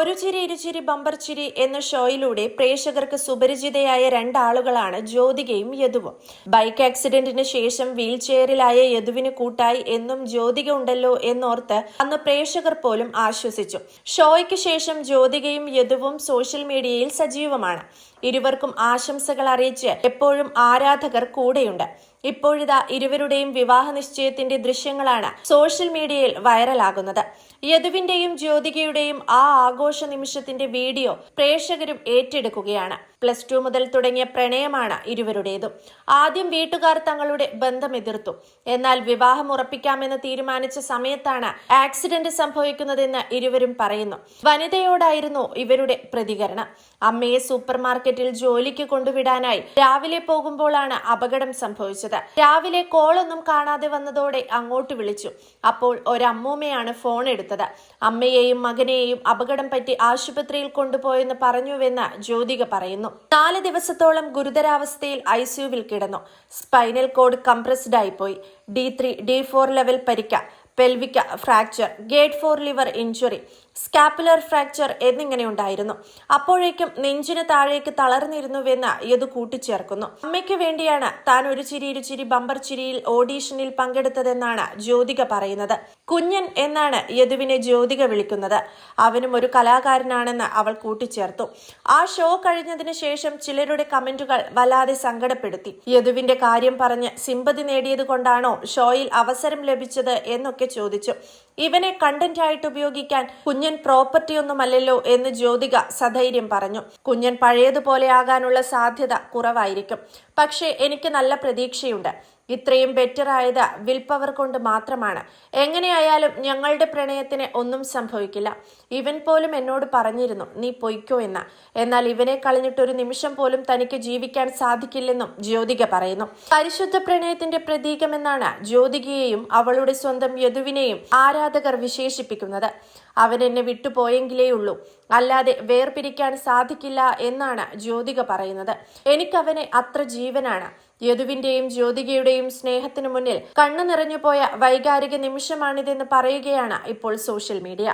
ഒരു ചിരി ഇരുചിരി ബമ്പർ ചിരി എന്ന ഷോയിലൂടെ പ്രേക്ഷകർക്ക് സുപരിചിതയായ രണ്ടാളുകളാണ് ജ്യോതികയും യദുവും. ബൈക്ക് ആക്സിഡന്റിന് ശേഷം വീൽ ചെയറിലായ യദുവിന് കൂട്ടായി എന്നും ജ്യോതിക ഉണ്ടല്ലോ എന്നോർത്ത് അന്ന് പ്രേക്ഷകർ പോലും ആശ്വസിച്ചു. ഷോയ്ക്ക് ശേഷം ജ്യോതികയും യദുവും സോഷ്യൽ മീഡിയയിൽ സജീവമാണ്. ഇരുവർക്കും ആശംസകൾ അറിയിച്ച് എപ്പോഴും ആരാധകർ കൂടെയുണ്ട്. ഇപ്പോഴിതാ ഇരുവരുടെയും വിവാഹ നിശ്ചയത്തിന്റെ ദൃശ്യങ്ങളാണ് സോഷ്യൽ മീഡിയയിൽ വൈറലാകുന്നത്. യദുവിന്റെയും ജ്യോതികയുടെയും ആ ആഘോഷ നിമിഷത്തിന്റെ വീഡിയോ പ്രേക്ഷകരും ഏറ്റെടുക്കുകയാണ്. +2 മുതൽ തുടങ്ങിയ പ്രണയമാണ് ഇരുവരുടേതും. ആദ്യം വീട്ടുകാർ തങ്ങളുടെ ബന്ധം എതിർത്തു. എന്നാൽ വിവാഹം ഉറപ്പിക്കാമെന്ന് തീരുമാനിച്ച സമയത്താണ് ആക്സിഡന്റ് സംഭവിക്കുന്നതെന്ന് ഇരുവരും പറയുന്നു. വനിതയോടായിരുന്നു ഇവരുടെ പ്രതികരണം. അമ്മയെ സൂപ്പർ മാർക്കറ്റിൽ ജോലിക്ക് കൊണ്ടുവിടാനായി രാവിലെ പോകുമ്പോഴാണ് അപകടം സംഭവിച്ചത്. രാവിലെ കോളൊന്നും കാണാതെ വന്നതോടെ അങ്ങോട്ട് വിളിച്ചു. അപ്പോൾ ഒരമ്മൂമ്മയാണ് ഫോൺ എടുത്തത്. അമ്മയെയും മകനെയും അപകടം പറ്റി ആശുപത്രിയിൽ കൊണ്ടുപോയെന്ന് പറഞ്ഞുവെന്ന് ജ്യോതിക പറയുന്നു. 4 ദിവസത്തോളം ഗുരുതരാവസ്ഥയിൽ ICUവിൽ കിടന്നു. സ്പൈനൽ കോഡ് കംപ്രസ്ഡ് ആയിപ്പോയി. D3, D4 ലെവൽ പരിക്ക, pelvic fracture, grade 4 liver injury, scapular fracture എന്നിങ്ങനെ ഉണ്ടായിരുന്നു. അപ്പോഴേക്കും നെഞ്ചിന് താഴേക്ക് തളർന്നിരുന്നുവെന്ന് യദു കൂട്ടിച്ചേർക്കുന്നു. അമ്മയ്ക്ക് വേണ്ടിയാണ് താൻ ഒരു ചിരി ഇരുചിരി ബമ്പർ ചിരിയിൽ ഓഡീഷനിൽ പങ്കെടുത്തതെന്നാണ് ജ്യോതിക പറയുന്നത്. കുഞ്ഞൻ എന്നാണ് യദുവിനെ ജ്യോതിക വിളിക്കുന്നത്. അവനും ഒരു കലാകാരനാണെന്ന് അവൾ കൂട്ടിച്ചേർത്തു. ആ ഷോ കഴിഞ്ഞതിന് ശേഷം ചിലരുടെ കമന്റുകൾ വല്ലാതെ സങ്കടപ്പെടുത്തി. യദുവിന്റെ കാര്യം പറഞ്ഞ് സിമ്പതി നേടിയത് കൊണ്ടാണോ ഷോയിൽ അവസരം ലഭിച്ചത് എന്നൊക്കെ ചോദിച്ചു. ഇവനെ കണ്ടന്റ് ആയിട്ട് ഉപയോഗിക്കാൻ കുഞ്ഞൻ പ്രോപ്പർട്ടി ഒന്നുമല്ലല്ലോ എന്ന് ജ്യോതിക സധൈര്യം പറഞ്ഞു. കുഞ്ഞൻ പഴയതുപോലെ ആകാനുള്ള സാധ്യത കുറവായിരിക്കും. പക്ഷേ എനിക്ക് നല്ല പ്രതീക്ഷയുണ്ട്. ഇത്രയും ബെറ്റർ ആയത് വിൽ പവർ കൊണ്ട് മാത്രമാണ്. എങ്ങനെയായാലും ഞങ്ങളുടെ പ്രണയത്തിന് ഒന്നും സംഭവിക്കില്ല. ഇവൻ പോലും എന്നോട് പറഞ്ഞിരുന്നു നീ പൊയ്ക്കോ എന്ന്. എന്നാൽ ഇവനെ കളഞ്ഞിട്ടൊരു നിമിഷം പോലും തനിക്ക് ജീവിക്കാൻ സാധിക്കില്ലെന്നും ജ്യോതിക പറയുന്നു. പരിശുദ്ധ പ്രണയത്തിന്റെ പ്രതീകമെന്നാണ് ജ്യോതികയെയും അവളുടെ സ്വന്തം യദുവിനെയും ആരാധകർ വിശേഷിപ്പിക്കുന്നത്. അവൻ എന്നെ വിട്ടുപോയെങ്കിലേ ഉള്ളൂ, അല്ലാതെ വേർപിരിക്കാൻ സാധിക്കില്ല എന്നാണ് ജ്യോതിക പറയുന്നത്. എനിക്കവനെ അത്ര ജീവനാണ്. യദുവിന്റെയും ജ്യോതികയുടെയും സ്നേഹത്തിനു മുന്നിൽ കണ്ണു നിറഞ്ഞുപോയ വൈകാരിക നിമിഷമാണിതെന്ന് പറയുകയാണ് ഇപ്പോൾ സോഷ്യൽ മീഡിയ.